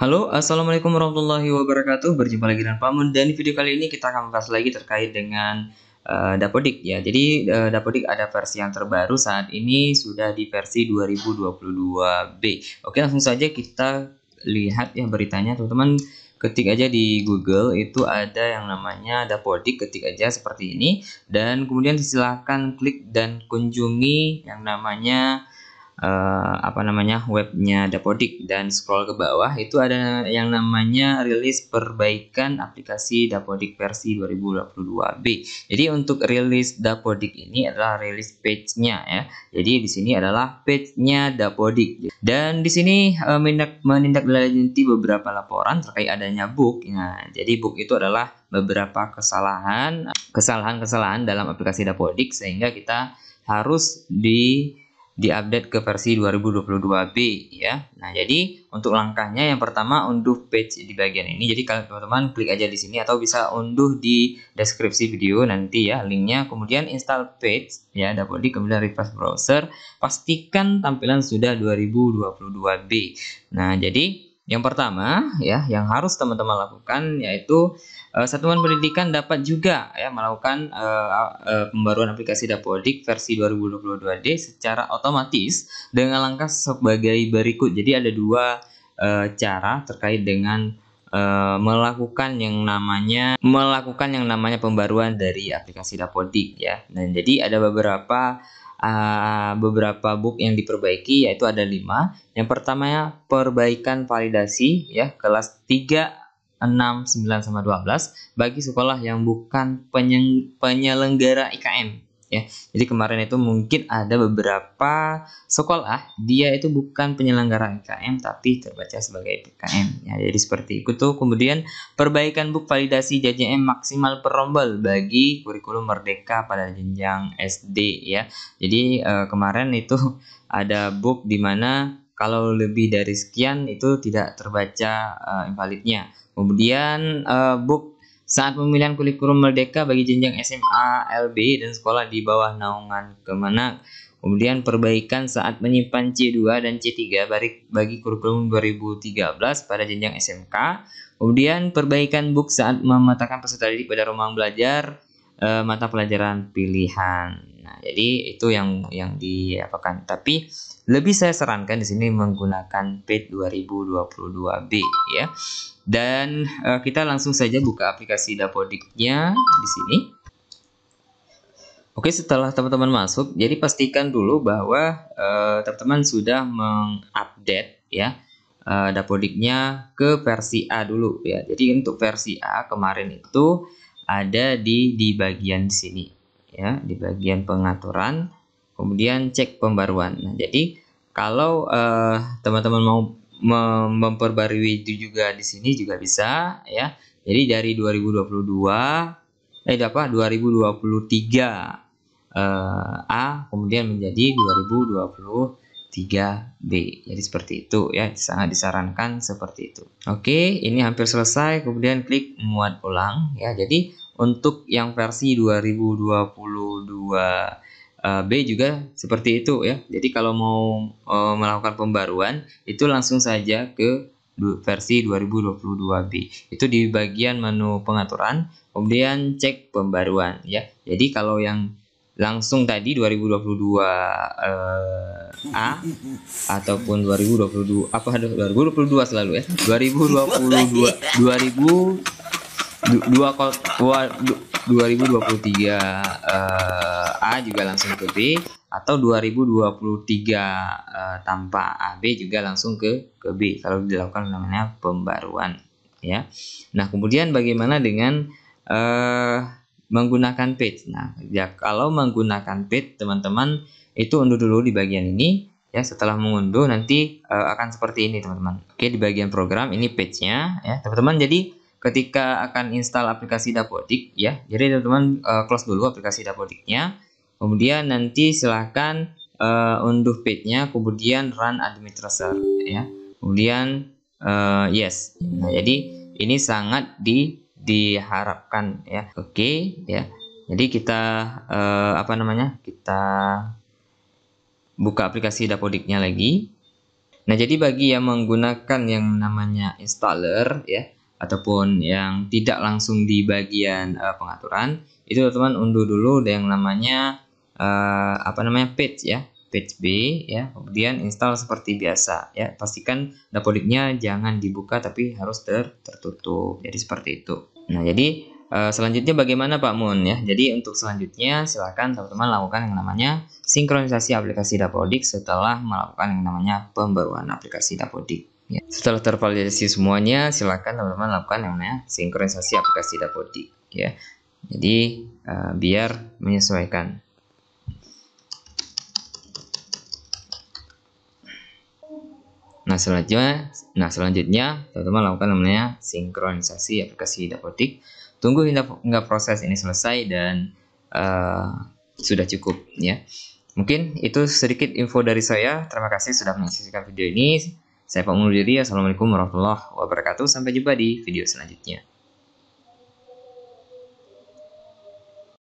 Halo, assalamualaikum warahmatullahi wabarakatuh. Berjumpa lagi dengan Pamun dan di video kali ini kita akan membahas lagi terkait dengan Dapodik ya. Jadi Dapodik ada versi yang terbaru saat ini sudah di versi 2022B. Oke, langsung saja kita lihat ya beritanya, teman-teman. Ketik aja di Google itu ada yang namanya Dapodik, ketik aja seperti ini dan kemudian silahkan klik dan kunjungi yang namanya webnya Dapodik dan scroll ke bawah itu ada yang namanya rilis perbaikan aplikasi Dapodik versi 2022B. Jadi untuk rilis Dapodik ini adalah rilis page-nya ya. Jadi di sini adalah page-nya Dapodik dan di sini menindaklanjuti beberapa laporan terkait adanya bug. Nah, jadi bug itu adalah beberapa kesalahan dalam aplikasi Dapodik sehingga kita harus diupdate ke versi 2022B ya. Nah, jadi untuk langkahnya yang pertama unduh page di bagian ini. Jadi kalau teman-teman klik aja di sini atau bisa unduh di deskripsi video nanti ya linknya. Kemudian install page ya Dapodik, kemudian refresh browser, pastikan tampilan sudah 2022B. Nah, jadi yang pertama ya yang harus teman-teman lakukan yaitu satuan pendidikan dapat juga ya melakukan pembaruan aplikasi Dapodik versi 2022D secara otomatis dengan langkah sebagai berikut. Jadi ada dua cara terkait dengan melakukan yang namanya pembaruan dari aplikasi Dapodik ya. Dan jadi ada beberapa bug yang diperbaiki yaitu ada 5. Yang pertama perbaikan validasi ya kelas 3, 6, 9 sama 12 bagi sekolah yang bukan penyelenggara IKM ya. Jadi kemarin itu mungkin ada beberapa sekolah dia itu bukan penyelenggara IKM tapi terbaca sebagai PKM ya. Jadi seperti itu. Kemudian perbaikan bug validasi JJM maksimal per rombel bagi kurikulum Merdeka pada jenjang SD ya. Jadi kemarin itu ada bug di mana kalau lebih dari sekian itu tidak terbaca invalidnya. Kemudian bug saat pemilihan kurikulum Merdeka bagi jenjang SMA, LB dan sekolah di bawah naungan Kemenak. Kemudian perbaikan saat menyimpan C2 dan C3 bagi kurikulum 2013 pada jenjang SMK. Kemudian perbaikan bug saat memetakan peserta didik pada ruang belajar mata pelajaran pilihan. Nah, jadi itu yang diapakan. Tapi lebih saya sarankan di sini menggunakan page 2022B ya. Dan kita langsung saja buka aplikasi Dapodiknya di sini. Oke, setelah teman-teman masuk, jadi pastikan dulu bahwa teman-teman sudah mengupdate ya Dapodiknya ke versi A dulu ya. Jadi untuk versi A kemarin itu ada di bagian sini ya, di bagian pengaturan, kemudian cek pembaruan. Nah, jadi kalau teman-teman mau memperbarui itu juga di sini juga bisa ya. Jadi dari 2023 A kemudian menjadi 2023B. Jadi seperti itu ya, sangat disarankan seperti itu. Oke, ini hampir selesai. Kemudian klik muat ulang ya. Jadi untuk yang versi 2022 B juga seperti itu ya. Jadi kalau mau melakukan pembaruan itu langsung saja ke versi 2022B. Itu di bagian menu pengaturan, kemudian cek pembaruan ya. Jadi kalau yang langsung tadi 2022 A ataupun 2022 2022 selalu ya. 2022 2023 A juga langsung ke B atau 2023 tanpa AB juga langsung ke B kalau dilakukan namanya pembaruan ya. Nah, kemudian bagaimana dengan menggunakan page? Nah, ya kalau menggunakan page teman-teman itu unduh dulu di bagian ini ya. Setelah mengunduh nanti akan seperti ini teman-teman. Oke, di bagian program ini page-nya ya teman-teman. Jadi ketika akan install aplikasi Dapodik ya, jadi teman-teman close dulu aplikasi Dapodiknya, kemudian nanti silahkan unduh page-nya, kemudian run administrator ya, kemudian yes. Nah, jadi ini sangat diharapkan ya. Oke ya, jadi kita kita buka aplikasi Dapodiknya lagi. Nah, jadi bagi yang menggunakan yang namanya installer ya, ataupun yang tidak langsung di bagian pengaturan, itu teman-teman unduh dulu yang namanya page ya, page B ya, kemudian install seperti biasa ya. Pastikan dapodiknya jangan dibuka tapi harus tertutup. Jadi seperti itu. Nah, jadi selanjutnya bagaimana Pak Mun ya? Jadi untuk selanjutnya silakan teman-teman lakukan yang namanya sinkronisasi aplikasi Dapodik setelah melakukan yang namanya pembaruan aplikasi Dapodik. Ya. Setelah tervalidasi semuanya, silakan teman-teman lakukan yang namanya sinkronisasi aplikasi Dapodik. Ya. Jadi biar menyesuaikan. Nah selanjutnya teman-teman lakukan namanya sinkronisasi aplikasi Dapodik. Tunggu hingga proses ini selesai dan sudah cukup ya. Mungkin itu sedikit info dari saya. Terima kasih sudah menyaksikan video ini. Saya Pak Muludiri. Assalamualaikum warahmatullahi wabarakatuh. Sampai jumpa di video selanjutnya.